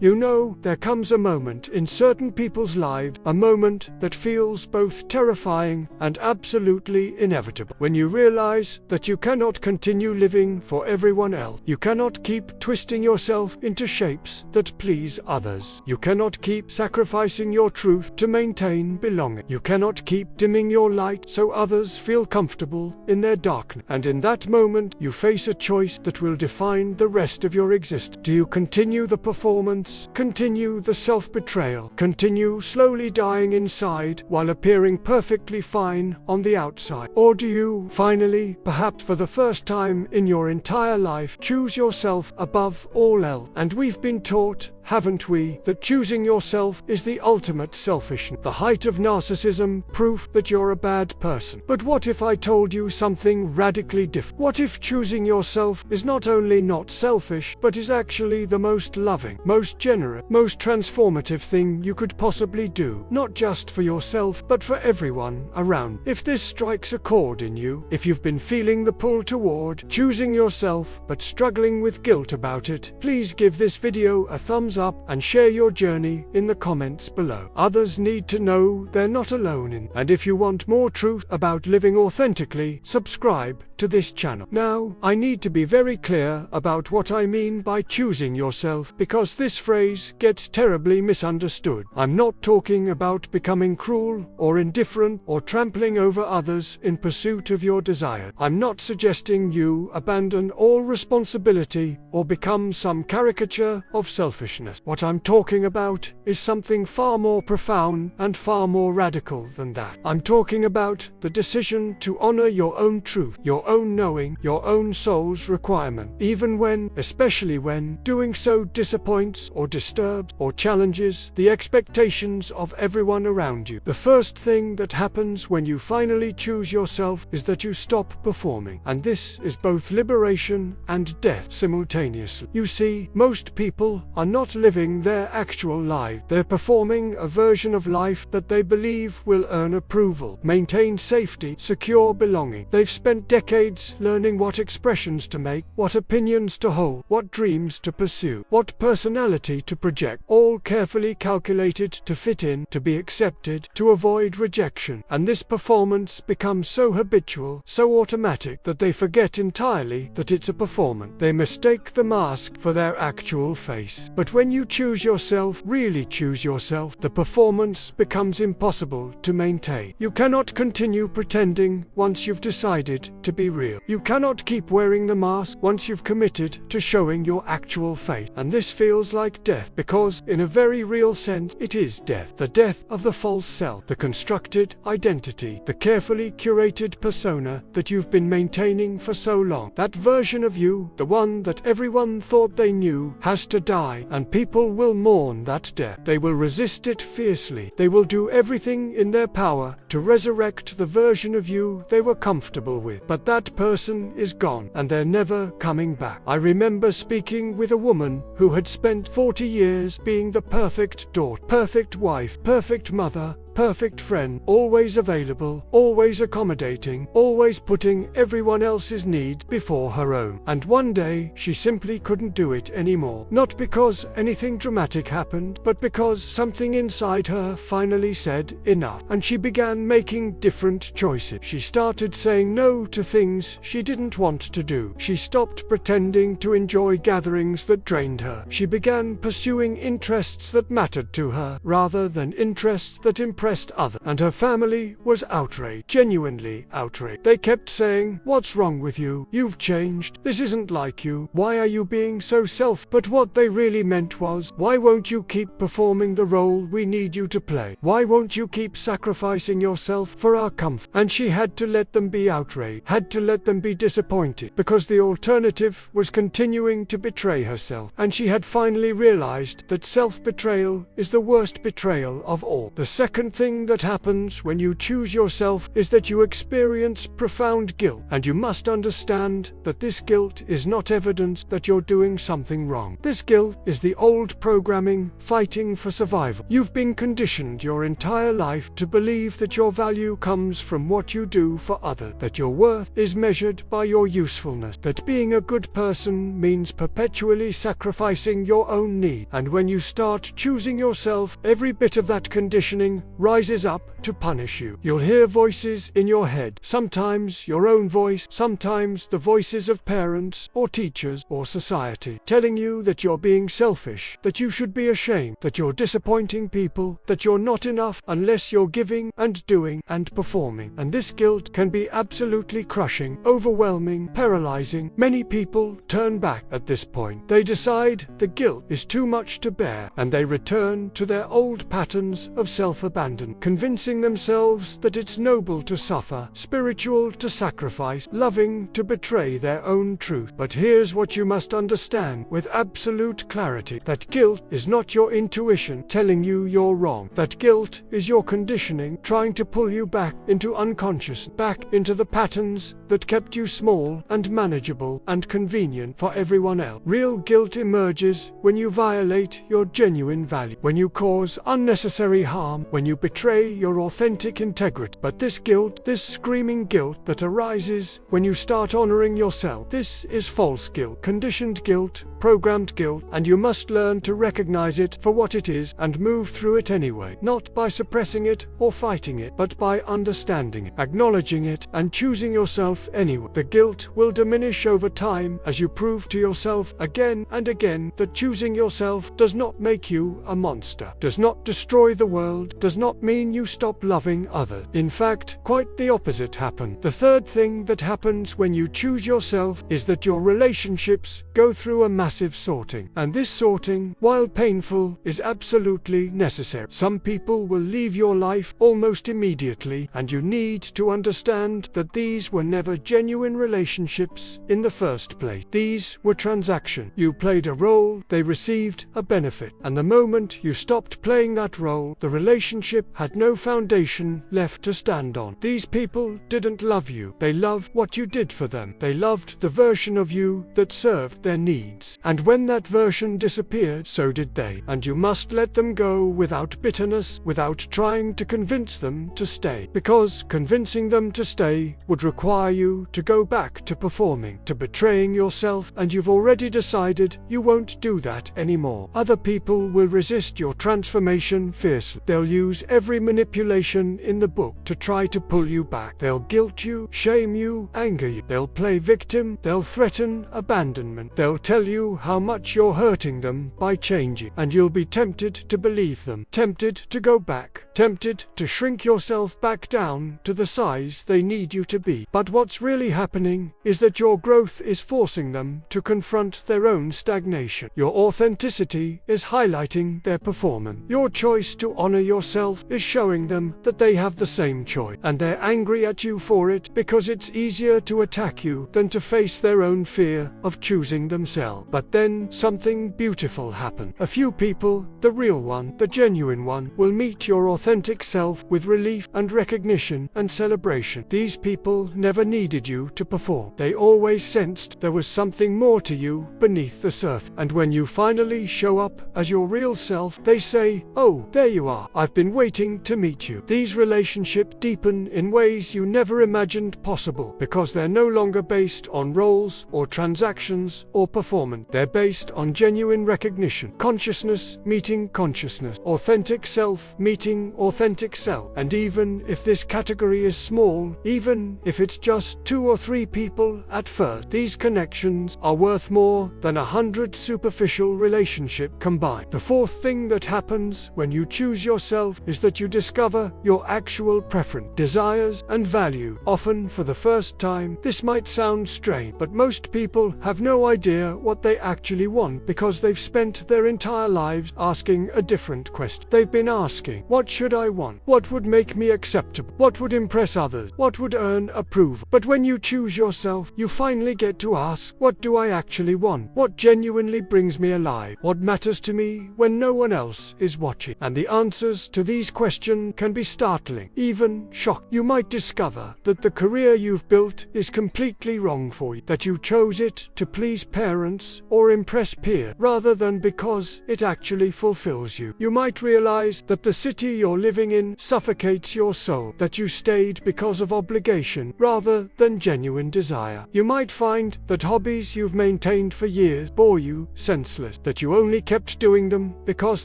You know, there comes a moment in certain people's lives, a moment that feels both terrifying and absolutely inevitable, when you realize that you cannot continue living for everyone else. You cannot keep twisting yourself into shapes that please others. You cannot keep sacrificing your truth to maintain belonging. You cannot keep dimming your light so others feel comfortable in their darkness. And in that moment, you face a choice that will define the rest of your existence. Do you continue the performance, continue the self-betrayal, continue slowly dying inside while appearing perfectly fine on the outside? Or do you finally, perhaps for the first time in your entire life, choose yourself above all else? And we've been taught, haven't we, that choosing yourself is the ultimate selfishness, the height of narcissism, proof that you're a bad person. But what if I told you something radically different? What if choosing yourself is not only not selfish, but is actually the most loving, most generous, most transformative thing you could possibly do, not just for yourself, but for everyone around? If this strikes a chord in you, if you've been feeling the pull toward choosing yourself, but struggling with guilt about it, please give this video a thumbs up and share your journey in the comments below. Others need to know they're not alone in. And if you want more truth about living authentically, subscribe to this channel. Now, I need to be very clear about what I mean by choosing yourself, because this phrase gets terribly misunderstood. I'm not talking about becoming cruel or indifferent or trampling over others in pursuit of your desire. I'm not suggesting you abandon all responsibility or become some caricature of selfishness. What I'm talking about is something far more profound and far more radical than that. I'm talking about the decision to honor your own truth, your own knowing, your own soul's requirement, even when, especially when, doing so disappoints or disturbs or challenges the expectations of everyone around you. The first thing that happens when you finally choose yourself is that you stop performing. And this is both liberation and death simultaneously. You see, most people are not living their actual life. They're performing a version of life that they believe will earn approval, maintain safety, secure belonging. They've spent decades learning what expressions to make, what opinions to hold, what dreams to pursue, what personality to project, all carefully calculated to fit in, to be accepted, to avoid rejection. And this performance becomes so habitual, so automatic, that they forget entirely that it's a performance. They mistake the mask for their actual face. But when you choose yourself, really choose yourself, the performance becomes impossible to maintain. You cannot continue pretending once you've decided to be real. You cannot keep wearing the mask once you've committed to showing your actual face. And this feels like death, because in a very real sense, it is death. The death of the false self, the constructed identity, the carefully curated persona that you've been maintaining for so long. That version of you, the one that everyone thought they knew, has to die, and people will mourn that death. They will resist it fiercely. They will do everything in their power to resurrect the version of you they were comfortable with. But that person is gone, and they're never coming back. I remember speaking with a woman who had spent 40 years being the perfect daughter, perfect wife, perfect mother, perfect friend, always available, always accommodating, always putting everyone else's needs before her own. And one day, she simply couldn't do it anymore. Not because anything dramatic happened, but because something inside her finally said enough. And she began making different choices. She started saying no to things she didn't want to do. She stopped pretending to enjoy gatherings that drained her. She began pursuing interests that mattered to her, rather than interests that impressed others. And her family was outraged, genuinely outraged. They kept saying, "What's wrong with you? You've changed. This isn't like you. Why are you being so self?" But what they really meant was, why won't you keep performing the role we need you to play? Why won't you keep sacrificing yourself for our comfort? And she had to let them be outraged, had to let them be disappointed, because the alternative was continuing to betray herself. And she had finally realized that self-betrayal is the worst betrayal of all. The second thing that happens when you choose yourself is that you experience profound guilt, and you must understand that this guilt is not evidence that you're doing something wrong. This guilt is the old programming fighting for survival. You've been conditioned your entire life to believe that your value comes from what you do for others, that your worth is measured by your usefulness, that being a good person means perpetually sacrificing your own need. And when you start choosing yourself, every bit of that conditioning rises up to punish you. You'll hear voices in your head, sometimes your own voice, sometimes the voices of parents or teachers or society, telling you that you're being selfish, that you should be ashamed, that you're disappointing people, that you're not enough unless you're giving and doing and performing. And this guilt can be absolutely crushing, overwhelming, paralyzing. Many people turn back at this point. They decide the guilt is too much to bear, and they return to their old patterns of self-abandon, convincing themselves that it's noble to suffer, spiritual to sacrifice, loving to betray their own truth. But here's what you must understand with absolute clarity: that guilt is not your intuition telling you you're wrong. That guilt is your conditioning trying to pull you back into unconscious, back into the patterns that kept you small and manageable and convenient for everyone else. Real guilt emerges when you violate your genuine value, when you cause unnecessary harm, when you betray your authentic integrity. But this guilt, this screaming guilt that arises when you start honoring yourself, this is false guilt, conditioned guilt, programmed guilt, and you must learn to recognize it for what it is and move through it anyway, not by suppressing it or fighting it, but by understanding it, acknowledging it, and choosing yourself anyway. The guilt will diminish over time as you prove to yourself again and again that choosing yourself does not make you a monster, does not destroy the world, does not mean you stop loving others. In fact, quite the opposite happens. The third thing that happens when you choose yourself is that your relationships go through a massive sorting. And this sorting, while painful, is absolutely necessary. Some people will leave your life almost immediately, and you need to understand that these were never genuine relationships in the first place. These were transactions. You played a role, they received a benefit. And the moment you stopped playing that role, the relationship had no foundation left to stand on. These people didn't love you. They loved what you did for them. They loved the version of you that served their needs. And when that version disappeared, so did they. And you must let them go without bitterness, without trying to convince them to stay. Because convincing them to stay would require you to go back to performing, to betraying yourself, and you've already decided you won't do that anymore. Other people will resist your transformation fiercely. They'll use every manipulation in the book to try to pull you back. They'll guilt you, shame you, anger you. They'll play victim. They'll threaten abandonment. They'll tell you how much you're hurting them by changing, and you'll be tempted to believe them, tempted to go back, tempted to shrink yourself back down to the size they need you to be. But what's really happening is that your growth is forcing them to confront their own stagnation. Your authenticity is highlighting their performance. Your choice to honor yourself is showing them that they have the same choice, and they're angry at you for it because it's easier to attack you than to face their own fear of choosing themselves. But then something beautiful happens. A few people, the real one, the genuine one, will meet your authentic self with relief and recognition and celebration. These people never needed you to perform. They always sensed there was something more to you beneath the surface. And when you finally show up as your real self, they say, "Oh, there you are. I've been waiting to meet you." These relationships deepen in ways you never imagined possible, because they're no longer based on roles or transactions or performance. They're based on genuine recognition. Consciousness meeting consciousness. Authentic self meeting authentic self. And even if this category is small, even if it's just 2 or 3 people at first, these connections are worth more than 100 superficial relationships combined. The fourth thing that happens when you choose yourself is that you discover your actual preference, desires, and value. Often for the first time, this might sound strange, but most people have no idea what they they actually want, because they've spent their entire lives asking a different question. They've been asking, what should I want? What would make me acceptable? What would impress others? What would earn approval? But when you choose yourself, you finally get to ask, what do I actually want? What genuinely brings me alive? What matters to me when no one else is watching? And the answers to these questions can be startling, even shocking. You might discover that the career you've built is completely wrong for you, that you chose it to please parents or impress peers, rather than because it actually fulfills you. You might realize that the city you're living in suffocates your soul, that you stayed because of obligation rather than genuine desire. You might find that hobbies you've maintained for years bore you senseless, that you only kept doing them because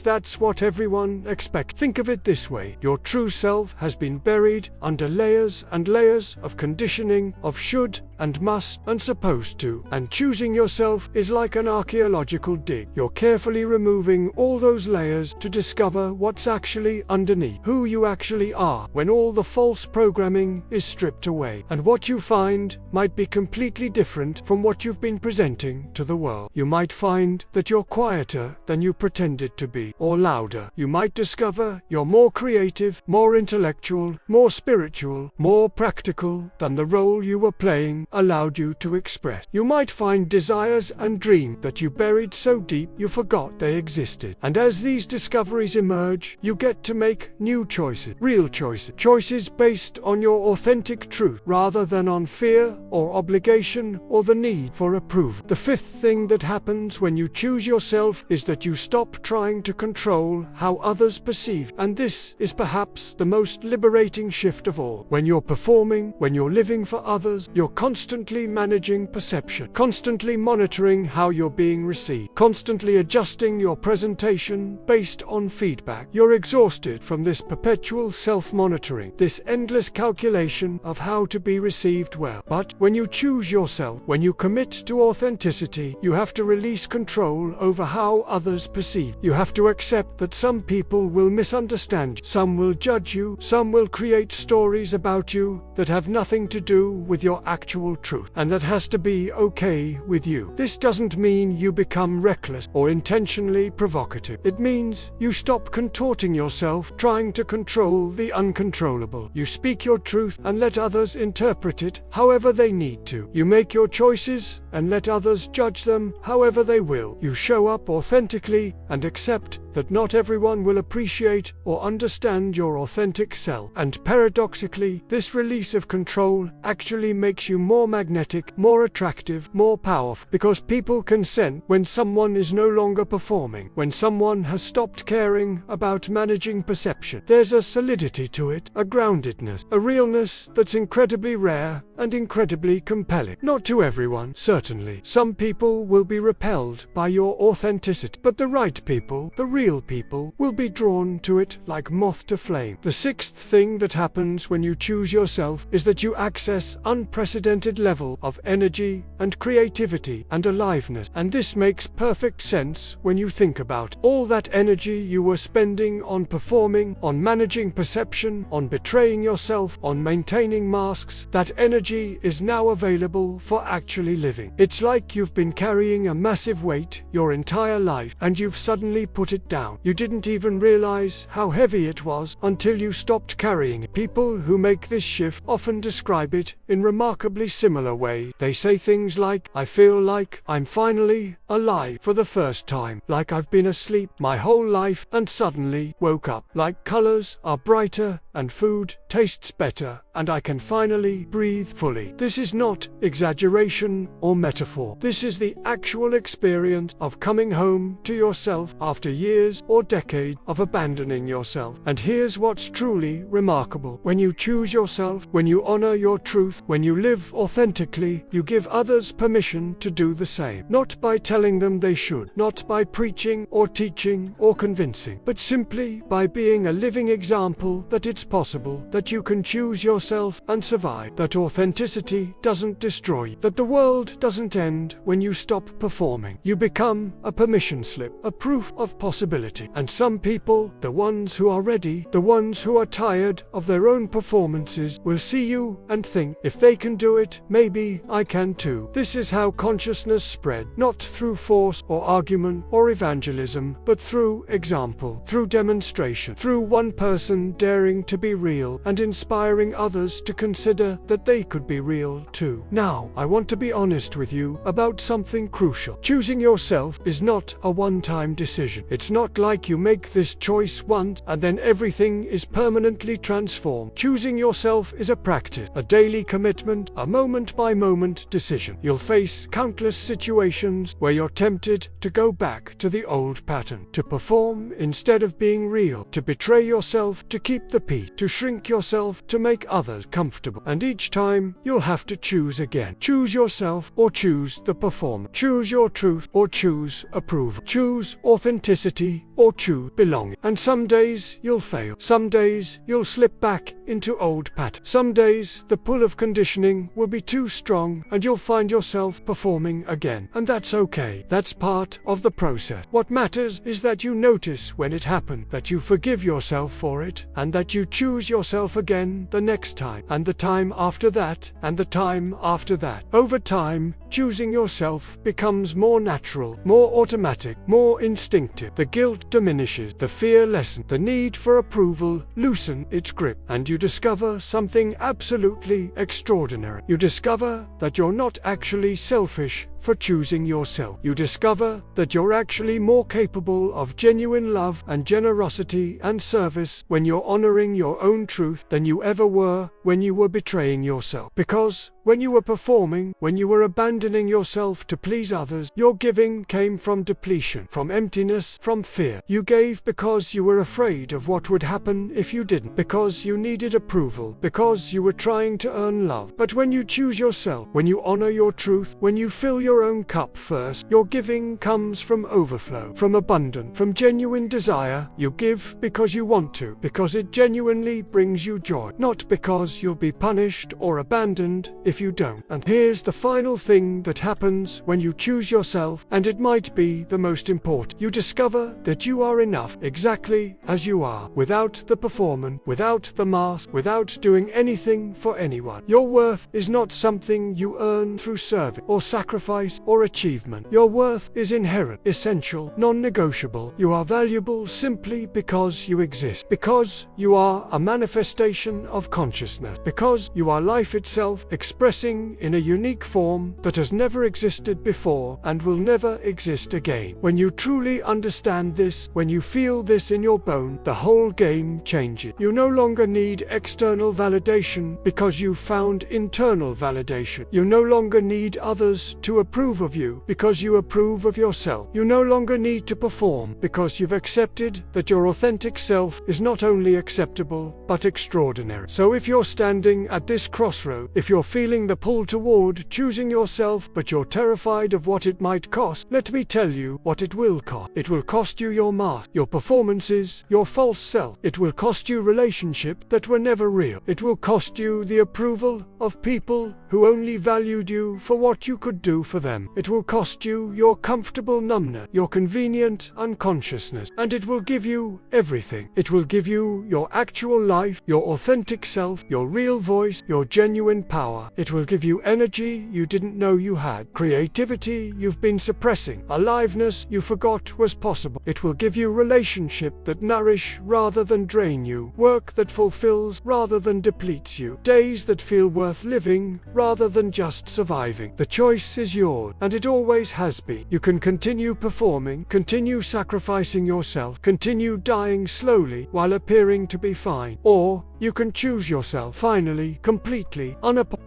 that's what everyone expects. Think of it this way: your true self has been buried under layers and layers of conditioning, of should and must and supposed to, and choosing yourself is like an archaeological dig. You're carefully removing all those layers to discover what's actually underneath, who you actually are when all the false programming is stripped away. And what you find might be completely different from what you've been presenting to the world. You might find that you're quieter than you pretended to be, or louder. You might discover you're more creative, more intellectual, more spiritual, more practical than the role you were playing allowed you to express. You might find desires and dreams that you buried so deep you forgot they existed. And as these discoveries emerge, you get to make new choices, real choices, choices based on your authentic truth rather than on fear or obligation or the need for approval. The fifth thing that happens when you choose yourself is that you stop trying to control how others perceive. And this is perhaps the most liberating shift of all. When you're performing, when you're living for others, you're constantly managing perception, constantly monitoring how you're being received, constantly adjusting your presentation based on feedback. You're exhausted from this perpetual self-monitoring, this endless calculation of how to be received well. But when you choose yourself, when you commit to authenticity, you have to release control over how others perceive. You have to accept that some people will misunderstand you, some will judge you, some will create stories about you that have nothing to do with your actual truth, and that has to be okay with you. This doesn't mean you become reckless or intentionally provocative. It means you stop contorting yourself trying to control the uncontrollable. You speak your truth and let others interpret it however they need to. You make your choices and let others judge them however they will. You show up authentically and accept that not everyone will appreciate or understand your authentic self. And paradoxically, this release of control actually makes you more magnetic, more attractive, more powerful, because people can sense when someone is no longer performing, when someone has stopped caring about managing perception. There's a solidity to it, a groundedness, a realness that's incredibly rare and incredibly compelling. Not to everyone, certainly. Some people will be repelled by your authenticity, but the right people, the real people, will be drawn to it like moth to flame. The sixth thing that happens when you choose yourself is that you access unprecedented level of energy and creativity and aliveness. And this makes perfect sense when you think about all that energy you were spending on performing, on managing perception, on betraying yourself, on maintaining masks. That energy is now available for actually living. It's like you've been carrying a massive weight your entire life and you've suddenly put it down. You didn't even realize how heavy it was until you stopped carrying it. People who make this shift often describe it in remarkably similar way. They say things like, I feel like I'm finally alive for the first time, like I've been asleep my whole life and suddenly woke up, like colors are brighter and food tastes better and I can finally breathe fully. This is not exaggeration or metaphor. This is the actual experience of coming home to yourself after years or decades of abandoning yourself. And here's what's truly remarkable. When you choose yourself, when you honor your truth, when you live authentically, you give others permission to do the same. Not by telling them they should, not by preaching or teaching or convincing, but simply by being a living example that it's possible, that that you can choose yourself and survive, that authenticity doesn't destroy you, that the world doesn't end when you stop performing. You become a permission slip, a proof of possibility. And some people, the ones who are ready, the ones who are tired of their own performances, will see you and think, if they can do it, maybe I can too. This is how consciousness spread, not through force or argument or evangelism, but through example, through demonstration, through one person daring to be real and inspiring others to consider that they could be real too. Now, I want to be honest with you about something crucial. Choosing yourself is not a one-time decision. It's not like you make this choice once and then everything is permanently transformed. Choosing yourself is a practice, a daily commitment, a moment-by-moment decision. You'll face countless situations where you're tempted to go back to the old pattern, to perform instead of being real, to betray yourself to keep the peace, to shrink yourself to make others comfortable. And each time, you'll have to choose again. Choose yourself or choose the performance. Choose your truth or choose approval. Choose authenticity or choose belonging. And some days you'll fail. Some days you'll slip back into old patterns. Some days the pull of conditioning will be too strong and you'll find yourself performing again. And that's okay. That's part of the process. What matters is that you notice when it happened, that you forgive yourself for it, and that you choose yourself again the next time, and the time after that, and the time after that. Over time, choosing yourself becomes more natural, more automatic, more instinctive. The guilt diminishes, the fear lessens, the need for approval loosens its grip, and you discover something absolutely extraordinary. You discover that you're not actually selfish for choosing yourself. You discover that you're actually more capable of genuine love and generosity and service when you're honoring your own truth than you ever were when you were betraying yourself. Because when you were performing, when you were abandoning yourself to please others, your giving came from depletion, from emptiness, from fear. You gave because you were afraid of what would happen if you didn't, because you needed approval, because you were trying to earn love. But when you choose yourself, when you honor your truth, when you fill your own cup first, your giving comes from overflow, from abundance, from genuine desire. You give because you want to, because it genuinely brings you joy, not because you'll be punished or abandoned if you don't. And here's the final thing that happens when you choose yourself, and it might be the most important. You discover that you are enough exactly as you are, without the performance, without the mask, without doing anything for anyone. Your worth is not something you earn through service or sacrifice or achievement. Your worth is inherent, essential, non-negotiable. You are valuable simply because you exist, because you are a manifestation of consciousness, because you are life itself expressing in a unique form that has never existed before and will never exist again. When you truly understand this, when you feel this in your bone, the whole game changes. You no longer need external validation because you found internal validation. You no longer need others to approve of you because you approve of yourself. You no longer need to perform because you've accepted that your authentic self is not only acceptable but extraordinary. So if you're standing at this crossroad, if you're feeling the pull toward choosing yourself but you're terrified of what it might cost, let me tell you what it will cost. It will cost you your mask, your performances, your false self. It will cost you relationships that were never real. It will cost you the approval of people who only valued you for what you could do for them. It will cost you your comfortable numbness, your convenient unconsciousness, and it will give you everything. It will give you your actual life, your authentic self, your real voice, your genuine power. It will give you energy you didn't know you had, creativity you've been suppressing, aliveness you forgot was possible. It will give you relationships that nourish rather than drain you, work that fulfills rather than depletes you, days that feel worth living rather than just surviving. The choice is yours, and it always has been. You can continue performing, continue sacrificing yourself, continue dying slowly while appearing to be fine, or you can choose yourself finally, completely,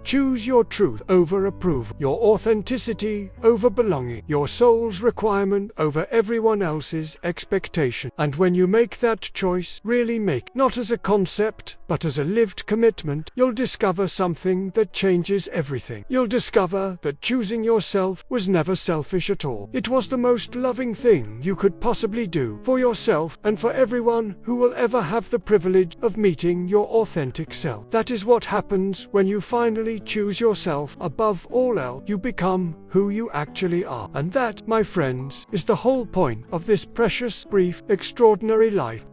choose your truth over approval, your authenticity over belonging, your soul's requirement over everyone else's expectation. And when you make that choice, really make, not as a concept, but as a lived commitment, you'll discover something that changes everything. You'll discover that choosing yourself was never selfish at all. It was the most loving thing you could possibly do for yourself and for everyone who will ever have the privilege of meeting your your authentic self. That is what happens when you finally choose yourself above all else. You become who you actually are. And that, my friends, is the whole point of this precious, brief, extraordinary life.